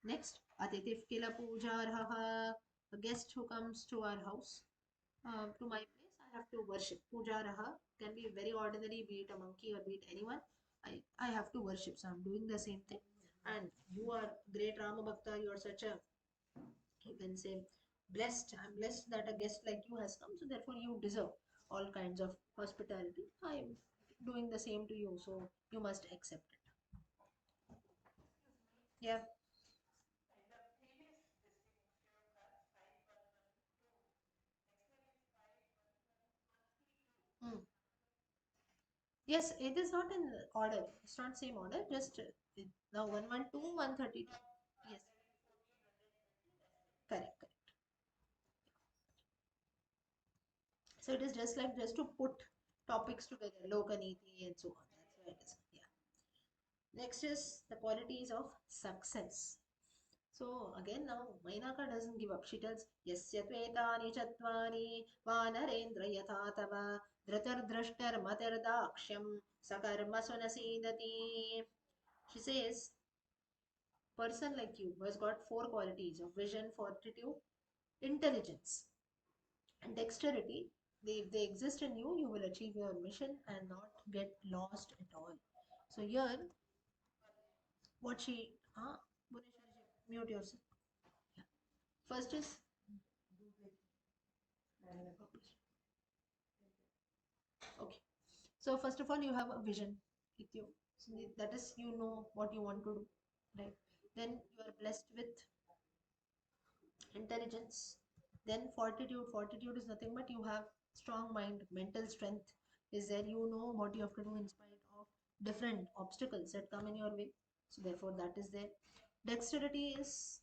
Next, atitif kila pujarha. A guest who comes to our house, to my place, I have to worship. Pujaraha can be very ordinary, be it a monkey or be it anyone. I have to worship. So I'm doing the same thing. And you are great Rama Bhakta. You are such a, you can say, blessed. I'm blessed that a guest like you has come. So therefore, you deserve all kinds of hospitality. I am doing the same to you. So you must accept it. Yeah. Hmm. Yes, it is not in order. It's not same order. Just now 112, 132. Yes, correct, correct. So it is just like just to put topics together, Lokaniti and so on. That's why it is. Yeah. Next is the qualities of success. So again now Mainaka doesn't give up. She tells, Yasya Tvetani Chatvari Vanarendra Yatha Tava Dhritar Drashtar Matar Daksham Sakarma Sunasidati. She says, person like you who has got four qualities of vision, fortitude, intelligence, and dexterity, if they exist in you, you will achieve your mission and not get lost at all. So here, what she, Bhuvneshwari ji, mute yourself. Yeah. First is, okay. So first of all, you have a vision with you. So that is, you know what you want to do, right? Then you are blessed with intelligence. Then fortitude. Fortitude is nothing but you have strong mind, mental strength is there. You know what you have to do in spite of different obstacles that come in your way. So therefore, that is there. Dexterity is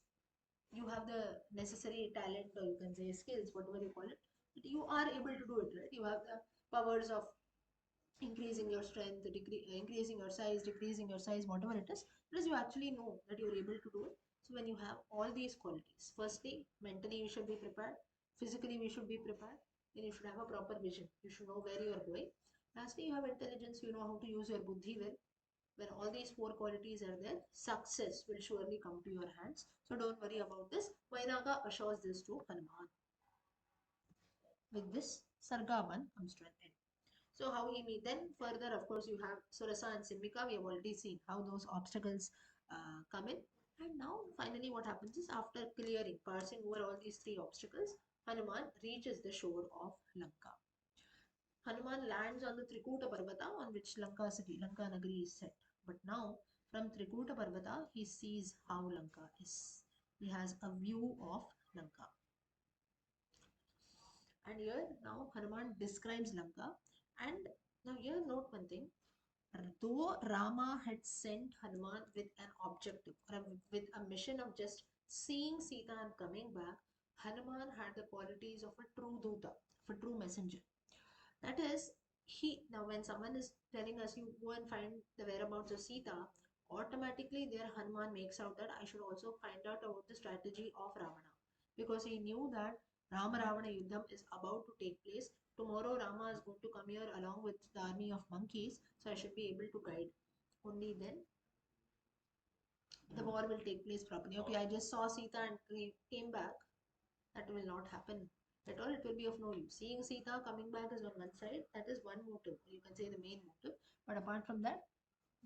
you have the necessary talent, or you can say skills, whatever you call it. But you are able to do it, right? You have the powers of increasing your strength, increasing your size, decreasing your size, whatever it is, because you actually know that you're able to do it. So when you have all these qualities, firstly, mentally we should be prepared, physically we should be prepared, then you should have a proper vision. You should know where you are going. Lastly, you have intelligence, you know how to use your buddhi well. When all these four qualities are there, success will surely come to your hands. So don't worry about this. Vainaga assures this to Hanuman. With this, Sargaman comes to an end. So how he meet? Then further, of course, you have Surasa and Simika. We have already seen how those obstacles come in. And now, finally, what happens is after clearing, passing over all these three obstacles, Hanuman reaches the shore of Lanka. Hanuman lands on the Trikuta Parvata on which Lanka city, Lanka Nagari is set. But now, from Trikuta Parvata, he sees how Lanka is. He has a view of Lanka. And here now Hanuman describes Lanka. And now here note one thing. Though Rama had sent Hanuman with an objective or with a mission of just seeing Sita and coming back, Hanuman had the qualities of a true Duta, of a true messenger. That is, he now when someone is telling us you go and find the whereabouts of Sita, automatically there Hanuman makes out that I should also find out about the strategy of Ravana, because he knew that Rama Ravana Yuddham is about to take place. Tomorrow Rama is going to come here along with the army of monkeys, so I should be able to guide. Only then the war will take place properly. Okay, I just saw Sita and came back. That will not happen at all. It will be of no use. Seeing Sita coming back is on one side. That is one motive. You can say the main motive. But apart from that,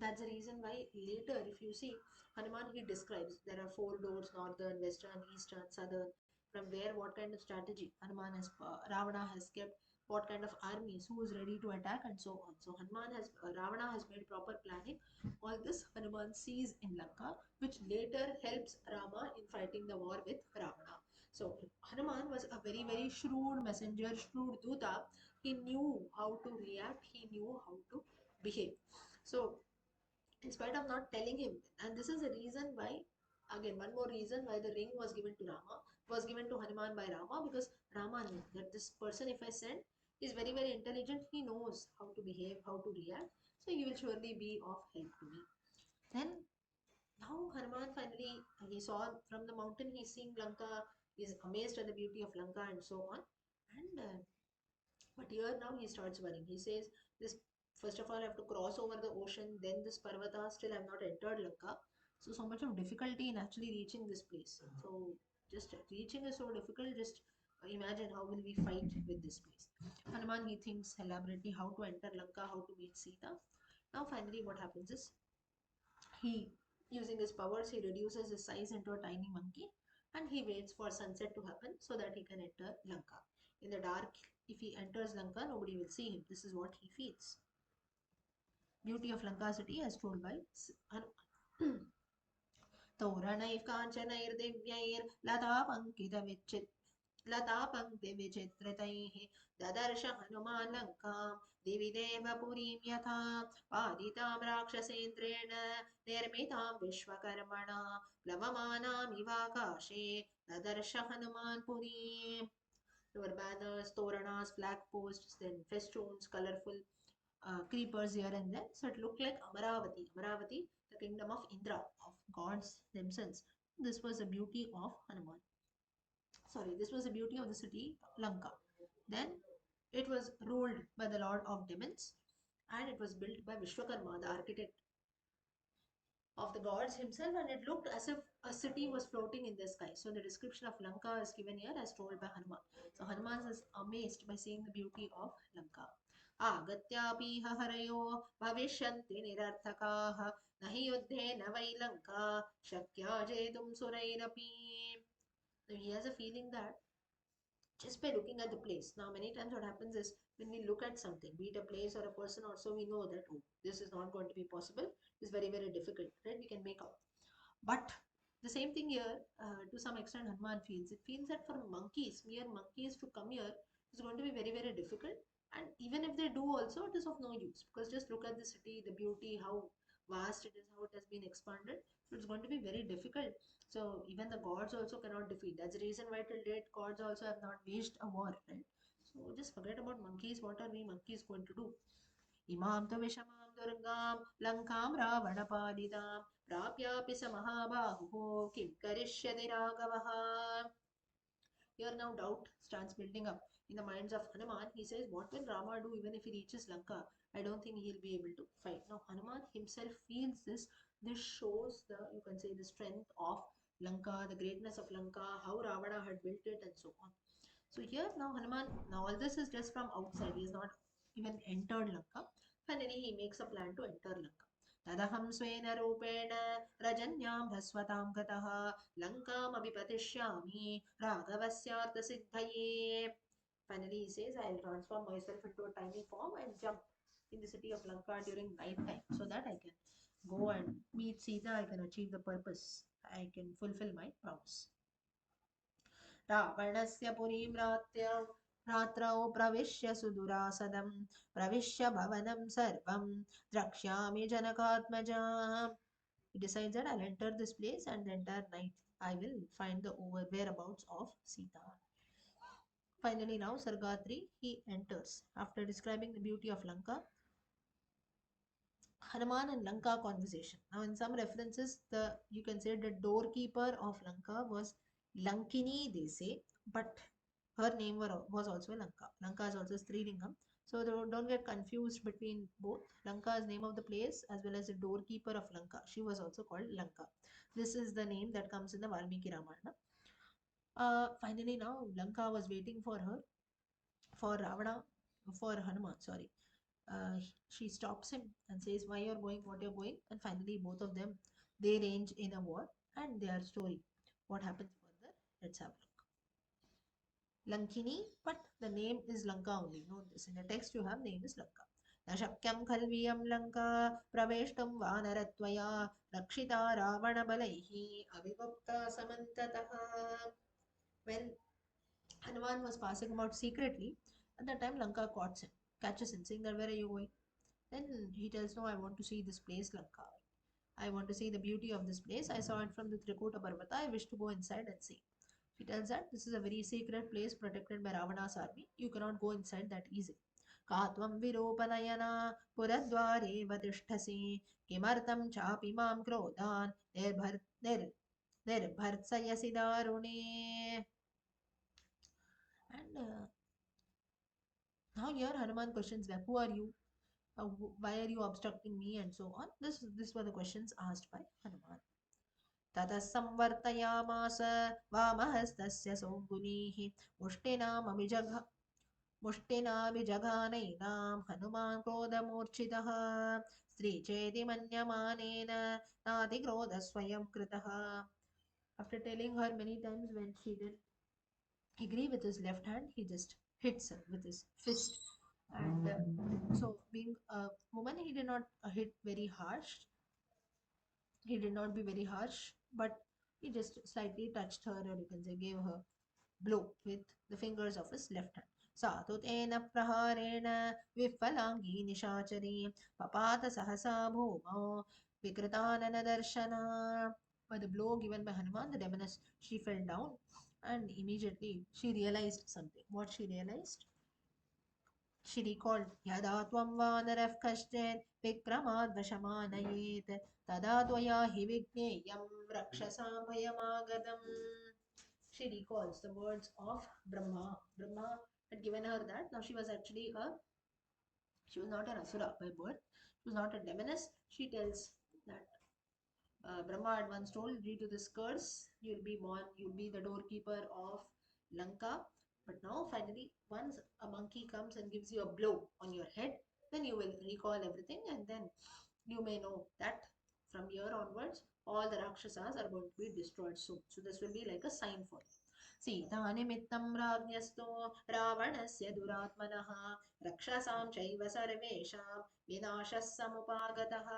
that's the reason why later, if you see, Hanuman he describes there are four doors: northern, western, eastern, southern. From where, what kind of strategy Hanuman has, Ravana has kept, what kind of armies, who is ready to attack, and so on. So Hanuman has, Ravana has made proper planning. All this Hanuman sees in Lanka, which later helps Rama in fighting the war with Ravana. So Hanuman was a very shrewd messenger, shrewd Duta. He knew how to react. He knew how to behave. So in spite of not telling him, and this is the reason why, again one more reason why the ring was given to Rama, was given to Hanuman by Rama, because Rama knew that this person, if I send, is very intelligent. He knows how to behave, how to react, so he will surely be of help to me. Then now Hanuman finally, he saw from the mountain, he's seeing Lanka, he's amazed at the beauty of Lanka and so on. And but here now he starts worrying. He says, this first of all, I have to cross over the ocean, then this Parvata, still I have not entered Lanka. So much of difficulty in actually reaching this place. So just reaching is so difficult. Just imagine how will we fight with this place. Hanuman, he thinks elaborately how to enter Lanka, how to meet Sita. Now finally what happens is, he, using his powers, he reduces his size into a tiny monkey, and he waits for sunset to happen so that he can enter Lanka. In the dark, if he enters Lanka, nobody will see him. This is what he feels. Beauty of Lanka city as told by Hanuman. तोरणैः काञ्चनैर्दिव्यैर्लतापङ्कितविच्चित् लतापङ्क्तिविचित्रितैः ददर्श हनुमान् लङ्कां दिवि देवपुरीं यथा पादितां राक्षसेन्द्रेण निर्मितां विश्वकर्मणा प्लवमानामिवाकाशे ददर्श Hanuman पुरीम्. There were banners, toranas, flag posts, then festoons, colorful creepers here and there. So it looked like Amaravati. Amaravati, the kingdom of Indra, of gods themselves. This was the beauty of Hanuman. Sorry, this was the beauty of the city Lanka. Then it was ruled by the Lord of Demons, and it was built by Vishwakarma, the architect of the gods himself, and it looked as if a city was floating in the sky. So the description of Lanka is given here as told by Hanuman. So Hanuman is amazed by seeing the beauty of Lanka. आगत्यापीह हरयो भविष्यन्ति निरर्थकाः न हि युद्धेन वै Lanka शक्या जेतुं सुरैरपि. So he has a feeling that just by looking at the place. Now, many times what happens is when we look at something, be it a place or a person, also we know that, oh, this is not going to be possible. It's very, very difficult, right? We can make out. But the same thing here, to some extent, Hanuman feels. It feels that for monkeys, mere monkeys to come here is going to be very, very difficult. And even if they do also, it is of no use because just look at the city, the beauty, how vast it is, how it has been expanded. So it's going to be very difficult. So even the gods also cannot defeat. That's the reason why till date gods also have not waged a war, right? So just forget about monkeys. What are we monkeys going to do? इमां तु विषमां दुर्गां लङ्कां रावणपालितां प्राप्यापि स महाबाहुः किं करिष्यति राघवः. Here now doubt starts building up in the minds of Hanuman. He says, what will Rama do even if he reaches Lanka? I don't think he'll be able to fight. Now Hanuman himself feels this. This shows the, you can say, the strength of Lanka, the greatness of Lanka, how Ravana had built it and so on. So here now Hanuman, now all this is just from outside. He has not even entered Lanka. Finally he makes a plan to enter Lanka. तदहं स्वेन रूपेण रजन्यां ह्रस्वतां गतः लङ्कामभिपतिष्यामि राघवस्यार्थसिद्धये. Finally he says, I will transform myself into a tiny form and jump in the city of Lanka during night time so that I can go and meet Sita, I can achieve the purpose, I can fulfill my promise. रावणस्य पुरीं रात्रौ प्रविश्य सुदुरासदं प्रविश्य भवनं सर्वं द्रक्ष्यामि जनकात्मजा. He decides that I'll enter this place and the entire night I will find the whereabouts of Sita. Finally now Sargatri, he enters. After describing the beauty of Lanka, Hanuman and Lanka conversation. Now, in some references, the you can say the doorkeeper of Lanka was Lankini, they say, but her name was also Lanka. Lanka is also Strilingam. So don't get confused between both. Lanka is name of the place as well as the doorkeeper of Lanka. She was also called Lanka. This is the name that comes in the Valmiki Ramayana. Finally, now Lanka was waiting for her, for Ravana, for Hanuman. Sorry, she stops him and says, why you're going, what you're going. And finally both of them, they range in a war and their story, what happens further, let's have a look. Lankini, but the name is Lanka only. Note this, in the text you have name is Lanka. न शक्यं खल्वियं लङ्का प्रवेष्टुं वानरत्वया रक्षिता रावणबलैः अविभक्ता समन्ततः. When Hanuman was passing about secretly, at that time Lanka catches him, saying that where are you going? Then he tells, no, I want to see this place, Lanka. I want to see the beauty of this place. I saw it from the Trikuta Parvata. I wish to go inside and see. He tells that this is a very secret place protected by Ravana's army. You cannot go inside that easily. Katvam viropanayana puradvare vatishtasi kimartam chapi mam krodhan nirbhartsayasi darune. And now here Hanuman questions them, who are you? Why are you obstructing me and so on. This were the questions asked by Hanuman. ततः संवर्तयामास वामहस्तस्य सौगुनीः मुष्टिनाभिजघानैनां हनुमान् क्रोधमूर्छितः स्त्रीचेति मन्यमानेन नातिक्रोधस्वयं कृतः. After telling her many times when she didn't agree with his left hand, he just hits her with his fist. And so being a woman, he did not hit very harsh. He did not be very harsh, but he just slightly touched her, or you can say gave her blow with the fingers of his left hand. सा तु तेन प्रहारेण विफलाङ्गी निशाचरी पपात सहसा भूमौ विकृताननदर्शना. By the blow given by Hanuman, the demoness, she fell down and immediately she realized something. What she realized? She recalled, Yada tvam vanaraf kashchet vikramaad vashamanayet tada tvaya hi vigneyam rakshasam bhayamagadam. She recalls the words of Brahma. Brahma had given her that. Now she was not an asura by birth. She was not a demoness. She tells that Brahma had once told, due to this curse, you'll be the doorkeeper of Lanka. But now, finally, once a monkey comes and gives you a blow on your head, then you will recall everything, and then you may know that from here onwards, all the Rakshasas are going to be destroyed soon. So, this will be like a sign for you. सीतानिमित्तं राज्ञस्तु रावणस्य दुरात्मनः रक्षसां चैव सर्वेषां विनाशः समुपागतः.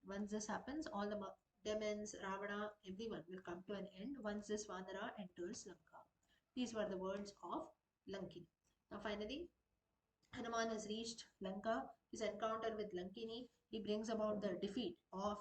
Once this happens, all the demons, Ravana, everyone will come to an end once this Vanara enters Lanka. These were the words of Lankini. Now finally, Hanuman has reached Lanka. His encounter with Lankini, he brings about the defeat of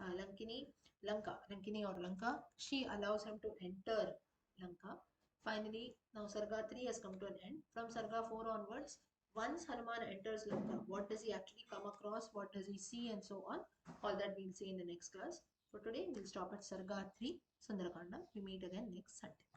Lankini or Lanka. She allows him to enter Lanka. Finally, now Sarga 3 has come to an end. From Sarga 4 onwards, once Hanuman enters Lanka, what does he actually come across? What does he see? And so on. All that we'll see in the next class. For today, we'll stop at Sarga 3, Sundarakanda. We meet again next Sunday.